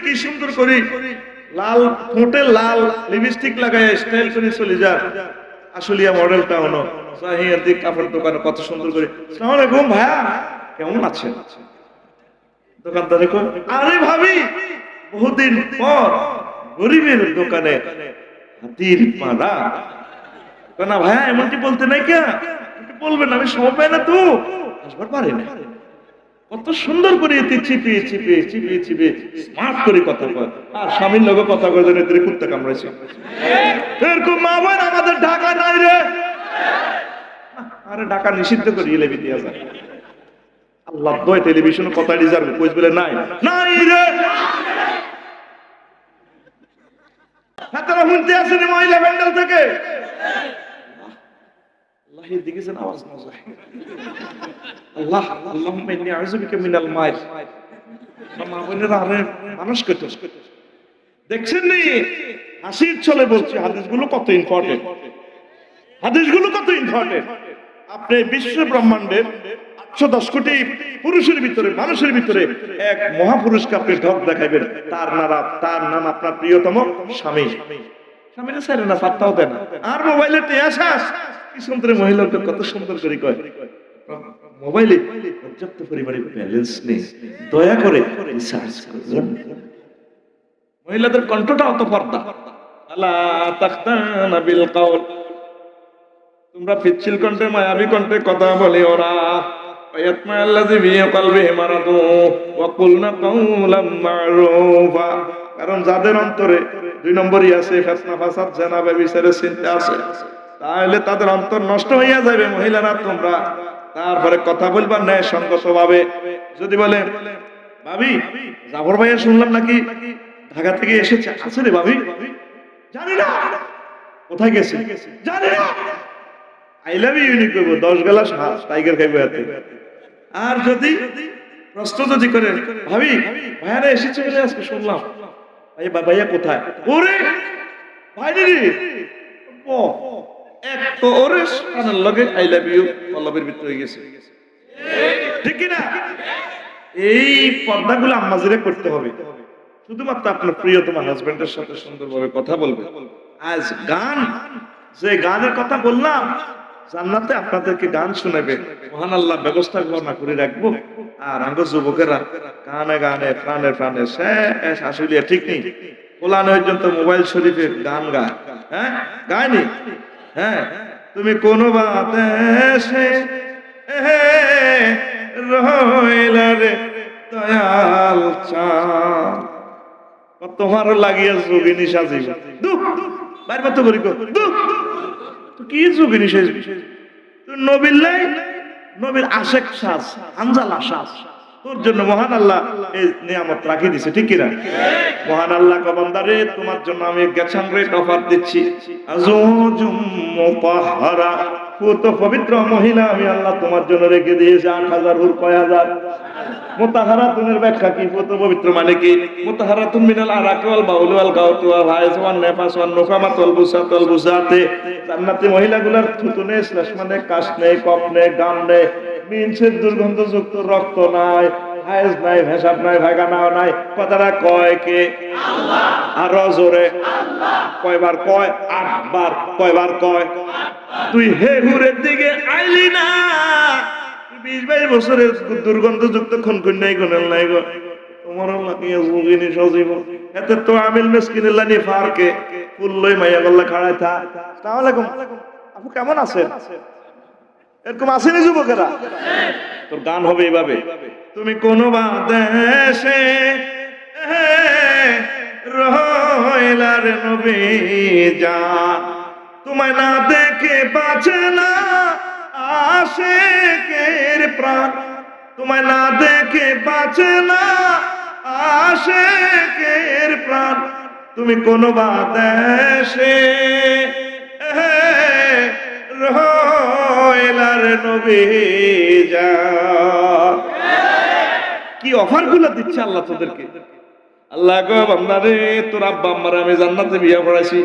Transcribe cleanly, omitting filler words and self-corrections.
কি সুন্দর করে লাল ঠোঁটে লাল লিপস্টিক লাগায় স্টাইল করে চলে যায় আশুলিয়া মডেল টাউন দিক কাপড় দোকানে কত সুন্দর করে। আসসালামু আলাইকুম ভাইয়া, কেমন আছেন? দোকানদার আরে ভাবি বহুদিন পর গরিবের দোকানে হাতির পাড়া না ভাইয়া, এমনটি বলতে নাই কে বলবেন, আমি সময় পাই না তো আসবার পারি না। কত সুন্দর করে চিপিয়ে চিপিয়ে চিপিয়ে চিপিয়ে স্মার্ট করে কথা কয়, আর স্বামীর লোক কথা কয় যেন এদের কুত্তা কামড়াইছে। এরকম মা বোন আমাদের ঢাকা নাই রে। আরে ঢাকা নিষিদ্ধ করে গেলে বিদ্যা যায় আল্লাহ দয় টেলিভিশন কথা রিজার্ভ কইস বলে নাই নাই রে। হাতারা শুনতে আসেনি মহিলা ব্যান্ডেল থেকে আল্লাহের দিকে যেন আওয়াজ না যায়। আল্লাহ আল্লাহুম্মা ইন্নী আউযু বিকা মিনাল মাইত। মা বোনেরা আরে মানুষ কত দেখছেন নি হাসির ছলে বলছি, হাদিসগুলো কত ইম্পর্টেন্ট, হাদিসগুলো কত ইম্পর্টেন্ট। আপনি বিশ্ব ব্রহ্মাণ্ডের 810 কোটি পুরুষের ভিতরে মানুষের ভিতরে এক মহাপুরুষকে আপনি ঢক দেখাইবেন, তার নাম আপনার প্রিয়তম স্বামী। স্বামীরা ছেড়ে না, পাত্তাও দেয় না। আর মোবাইলে টেয়াশাস কি সুন্দর মহিলাকে কত সুন্দর করে কয়, মোবাইলে পর্যাপ্ত পরিমাণে ব্যালেন্স নেই, দয়া করে রিচার্জ করুন। মহিলাদের কণ্ঠটা অত পর্দা। আলা তাখতানা বিল কাউল, তোমরা পিচ্ছিল কণ্ঠে মায়াবী কণ্ঠে কথা বলে ওরা। ওয়ায়াতমা আল্লাযী ফি কলবিহি মারাদু ওয়া কুলনা কাওলাম মা'রুফা। কারণ যাদের অন্তরে 2 নম্বরই আছে ফিতনা ফাসাদ জানা ব্যভিচারের চিন্তা আছে, তাহলে তাদের অন্তর নষ্ট হইয়া যাবে। মহিলারা তোমরা তারপরে কথা বলবা ন্যায় সঙ্গত ভাবে। যদি বলে ভাবি জাফর ভাইয়া শুনলাম নাকি ঢাকা থেকে এসেছে, আছে রে ভাবি, জানি না কোথায় গেছে, জানি না, আই লাভ ইউ নি কইবো 10 গ্লাস টাইগার খাইবো এতে। আর যদি প্রশ্ন যদি করে ভাবি ভাইয়ারা এসেছে বলে আজকে শুনলাম, ভাই ভাইয়া কোথায়, ওরে ভাইরে রে ও এক তো ওরে কানের লগে আই লাভ ইউ কলবের ভিতরে হয়ে গেছে, ঠিক কি না? এই পর্দাগুলো আম্মাজিরে করতে হবে। শুধুমাত্র আপনার প্রিয়তম হাজবেন্ডের সাথে সুন্দরভাবে কথা বলবে। আজ গান, যে গানের কথা বললাম, জান্নাতে আপনাদেরকে গান শোনাবে, মহান আল্লাহ ব্যবস্থা না করে রাখবো। আর আঙ্গ যুবকেরা গানে গানে প্রাণে প্রাণে শেষ আসলে ঠিক নেই, কোলানো পর্যন্ত মোবাইল শরীফে গান গায়, হ্যাঁ গায়নি, হ্যাঁ তুমি কোন বাদেশে রইলা রে দয়াল চাঁদ, তোমারও লাগিয়া যোগিনী সাজিব দুঃখ বাইর মতো করি দুঃখ কি যোগিনী সাজিব, তুই নবীল্লাই নবীর আশেক সাজ আঞ্জালা সাজ, তোর জন্য মহান আল্লাহ এই নিয়ামত রাখি দিছে, ঠিক কিনা? মহান আল্লাহ বান্দারে তোমার জন্য আমি গেছান রেট অফার দিচ্ছি। আজুজুম মুতাহহারা, কত পবিত্র মহিলা আমি আল্লাহ তোমার জন্য রেখে দিয়েছি। 8000 হুর কয় হাজার। মুতাহহারাতুনের ব্যাখ্যা কি? কত পবিত্র মানে কি? মুতাহহারাতুন মিনাল আরাকি ওয়াল বাউলি ওয়াল গাওতি ওয়াল হাইজ ওয়ান নেফাস ওয়ান নুকামাত ওয়াল বুসাত ওয়াল বুসাতে। জান্নাতি মহিলাগুলোর থুতু নেই, শ্লেষ মানে কাশ নেই, কফ নেই, গাম নেই, মিনসের দুর্গন্ধযুক্ত রক্ত নাই, হাইজ নাই, ভেসাব নাই, ভাগানাও নাই। কথাটা কয় কে? আল্লাহ। আরো জোরে আল্লাহ। কয়বার কয়? 8 বার। কয়বার কয়? তুই হে হুরের দিকে আইলি না, 20-22 বছরের দুর্গন্ধযুক্ত খুনখুন নাই, গুনাল নাই গো, তোমার লাগিয়ে যোগিনী সজীব এতে তো আমিল মিসকিনের লানি ফারকে ফুললই মাইয়া গল্লা খাড়াই থা। আসসালামু আলাইকুম আপু, কেমন আছেন? এরকম আসেনি যুবকেরা? তোর গান হবে এইভাবে, তুমি কোন বাদেশে রইলা রে নবী জান, তোমায় না দেখে বাঁচে না আশিকের প্রাণ, তোমায় না দেখে বাঁচে না আশিকের প্রাণ, তুমি কোন বাদেশে রইলার নবী জান। কি অফার গুলো দিচ্ছে আল্লাহ তোদেরকে। আল্লাহ গো বান্দারে, তোর আব্বা আম্মারে আমি জান্নাতে বিয়ে পড়াইছি,